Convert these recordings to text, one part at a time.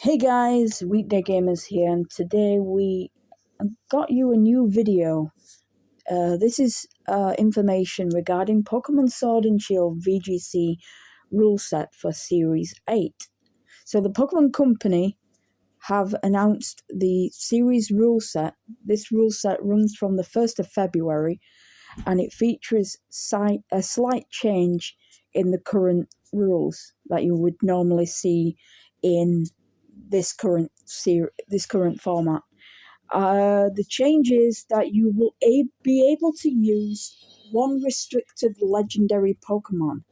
Hey guys, Weekday Gamers here, and today we got you a new video. This is information regarding Pokemon Sword and Shield VGC rule set for Series 8. So the Pokemon Company have announced the series rule set. This rule set runs from the 1st of February, and it features a slight change in the current rules that you would normally see in this current format. The change is that you will be able to use one restricted legendary Pokemon,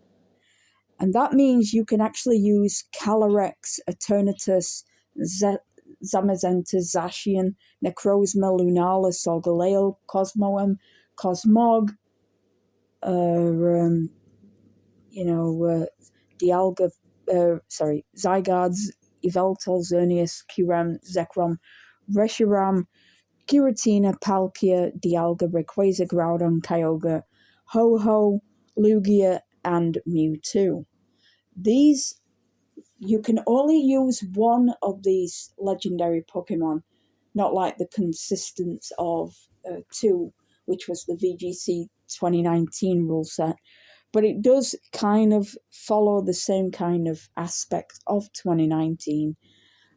and that means you can actually use Calyrex, Eternatus, Zamazenta, Zacian, Necrozma, Lunala, Solgaleo, Cosmoem, Cosmog, Dialga, Zygarde, Yveltal, Xerneas, Kyurem, Zekrom, Reshiram, Giratina, Palkia, Dialga, Rayquaza, Groudon, Kyogre, Ho-Ho, Lugia, and Mewtwo. These, you can only use one of these legendary Pokemon, not like the consistence of 2, which was the VGC 2019 rule set. But it does kind of follow the same kind of aspect of 2019.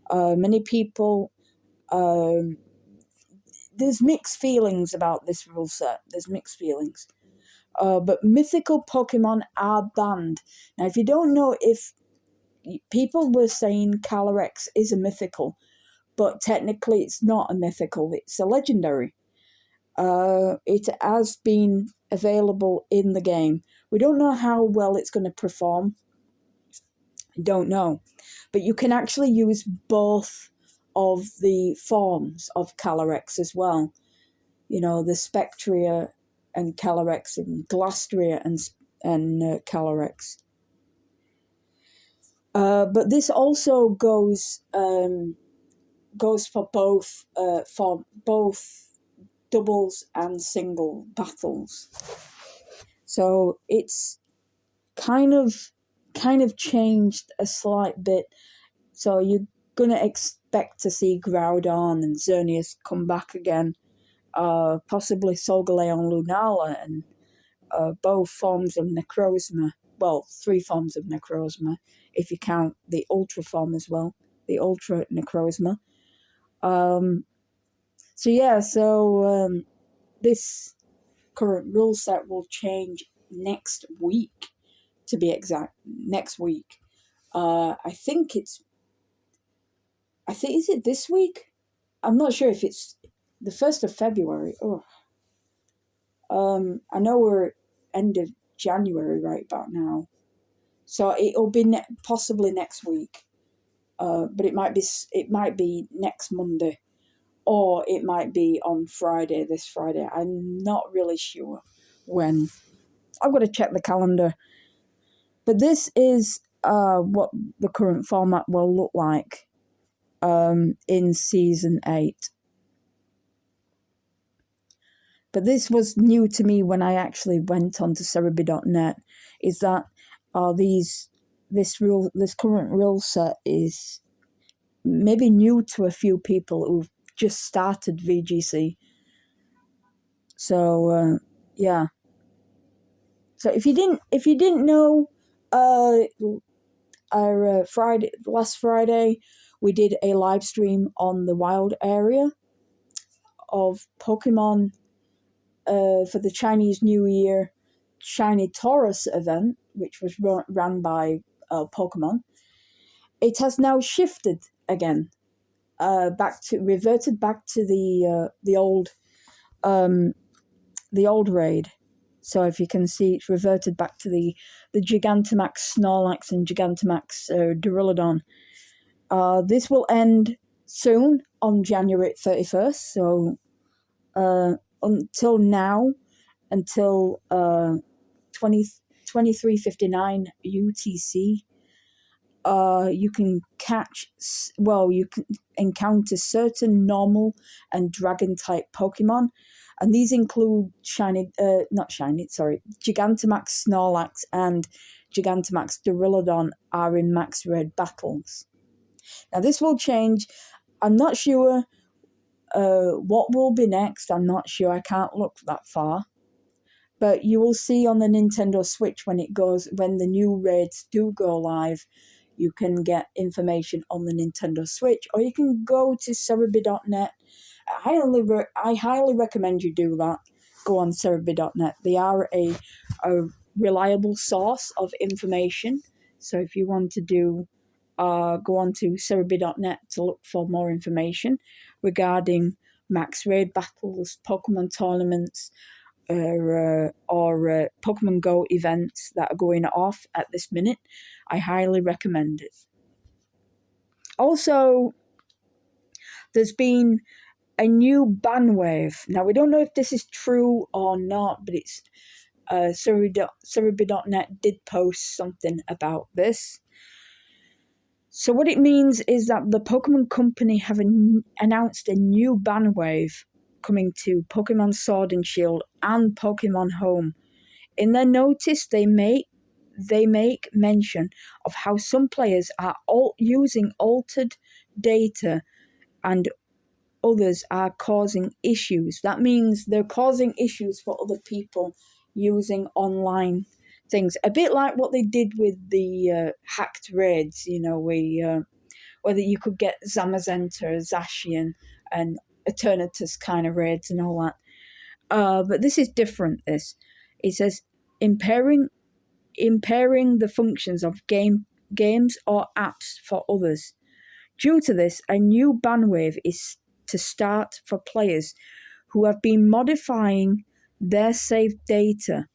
Many people, there's mixed feelings about this rule set. There's mixed feelings. But mythical Pokemon are banned. Now, if you don't know, if people were saying Calyrex is a mythical, but technically it's not a mythical, it's a legendary. It has been available in the game. We don't know how well it's going to perform. Don't know. But you can actually use both of the forms of Calyrex as well. You know, the Spectria and Calyrex, and Glastria and Calyrex. But this also goes for both doubles and single battles. So it's kind of changed a slight bit. So you're gonna expect to see Groudon and Xerneas come back again, possibly Solgaleo and Lunala, and both forms of Necrozma. Well, 3 forms of Necrozma, if you count the Ultra form as well, the Ultra Necrozma. This current rule set will change next week, to be exact. Next week. Is it this week? I'm not sure if it's the 1st of February. I know we're end of January right about now. So it'll be possibly next week. But it might be next Monday, or it might be on Friday, this Friday. I'm not really sure when. I've got to check the calendar. But this is what the current format will look like in Season 8. But this was new to me when I actually went onto Cerebi.net, is that this current rule set is maybe new to a few people who've just started VGC. So yeah. So if you didn't know, last Friday we did a live stream on the wild area of Pokemon for the Chinese New Year Shiny Taurus event, which was run by Pokemon. It has now shifted again, reverted back to the old raid. So if you can see, it's reverted back to the Gigantamax Snorlax and Gigantamax Duraludon. This will end soon on January 31st. So until now, until 23:59 UTC, you can encounter certain normal and dragon type Pokemon, and these include Gigantamax Snorlax and Gigantamax Duraludon are in max red battles. Now this will change. I'm not sure what will be next. I'm not sure. I can't look that far. But you will see on the Nintendo Switch when the new raids do go live, you can get information on the Nintendo Switch, or you can go to Cerebi.net. I highly recommend you do that. Go on Cerebi.net. They are a reliable source of information. So if you want to go on to Cerebi.net to look for more information regarding max raid battles, Pokemon tournaments, or Pokemon Go events that are going off at this minute. I highly recommend it. Also, there's been a new ban wave. Now, we don't know if this is true or not, but it's Cerebi.net did post something about this. So what it means is that the Pokemon Company have announced a new ban wave coming to Pokemon Sword and Shield and Pokemon Home. In their notice, they make mention of how some players are using altered data and others are causing issues. That means they're causing issues for other people using online things. A bit like what they did with the hacked raids, whether you could get Zamazenta, Zacian, and Eternatus kind of raids and all that. But this is different, this. It says, impairing the functions of games or apps for others. Due to this, a new ban wave is to start for players who have been modifying their saved data.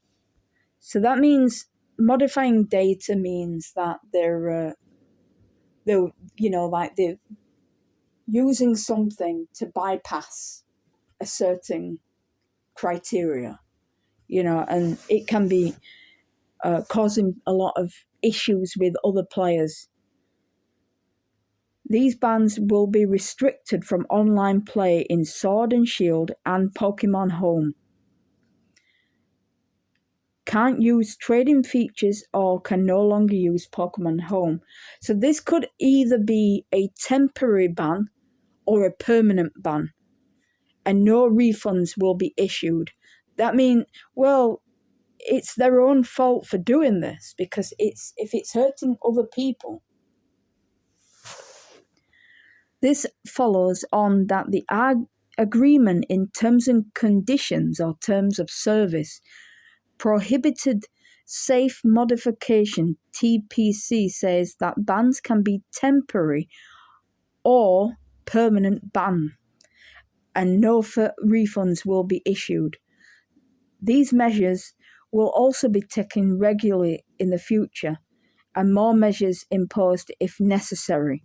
So that means modifying data means that they're using something to bypass a certain criteria, and it can be causing a lot of issues with other players. These bans will be restricted from online play in Sword and Shield and Pokemon Home. Can't use trading features or can no longer use Pokemon Home. So this could either be a temporary ban or a permanent ban, and no refunds will be issued. That means, well, it's their own fault for doing this, because if it's hurting other people. This follows on that the agreement in terms and conditions or terms of service prohibited safe modification. TPC says that bans can be temporary or permanent ban, and no refunds will be issued. These measures will also be taken regularly in the future, and more measures imposed if necessary.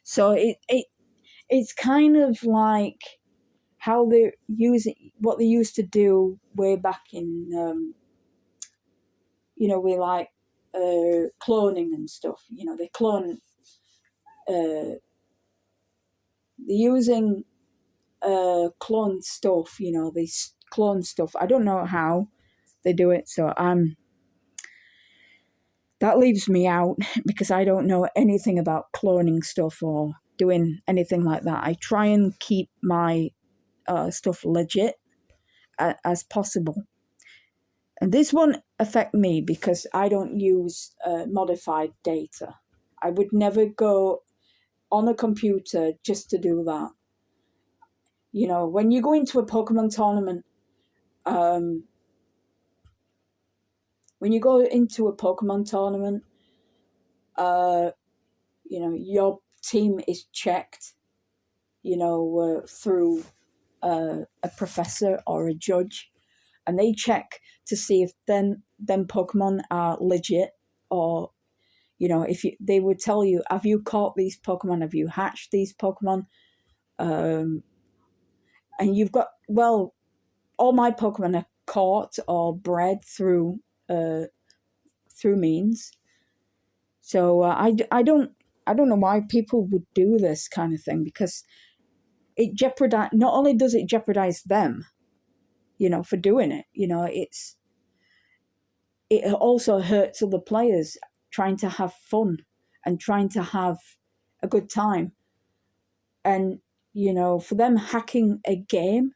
So it's kind of like how they're using what they used to do way back in, with like cloning and stuff. They clone. They're using clone stuff. They clone stuff. I don't know how they do it, so that leaves me out because I don't know anything about cloning stuff or doing anything like that. I try and keep my stuff legit as possible. And this won't affect me because I don't use modified data. I would never go on a computer just to do that. When you go into a Pokemon tournament, your team is checked, through a professor or a judge, and they check to see if them Pokemon are legit, or they would tell you, have you caught these Pokemon, have you hatched these Pokemon, and you've got, well, all my Pokemon are caught or bred through means. So I don't know why people would do this kind of thing, because not only does it jeopardize them, for doing it, it also hurts other players trying to have fun and trying to have a good time. And, for them hacking a game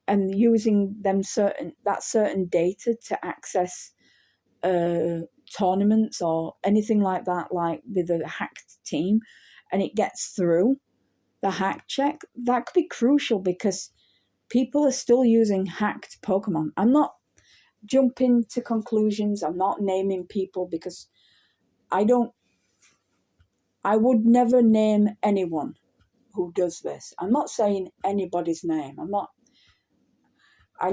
and using that certain data to access tournaments or anything like that, like with a hacked team, and it gets through the hack check, that could be crucial because people are still using hacked Pokemon. I'm not jumping to conclusions. I'm not naming people because I would never name anyone who does this. I'm not saying anybody's name. I'm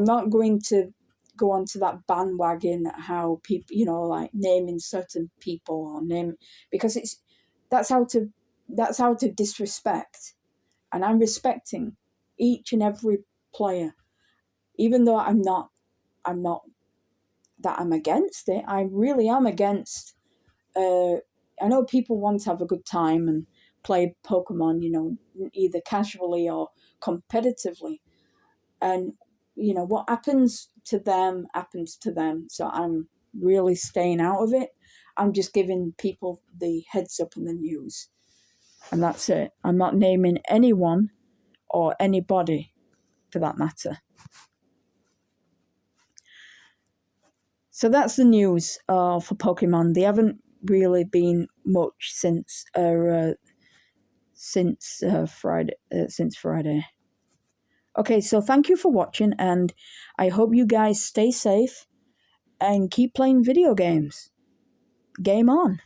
not going to go onto that bandwagon how people, like naming certain people or because that's how to disrespect. And I'm respecting each and every player, even though I'm not that I'm against it. I really am against. I know people want to have a good time and play Pokemon, either casually or competitively. And, what happens to them happens to them. So I'm really staying out of it. I'm just giving people the heads up in the news. And that's it. I'm not naming anyone or anybody for that matter. So that's the news for Pokemon. They haven't really been much since Friday. Okay, so thank you for watching, and I hope you guys stay safe and keep playing video games. Game on.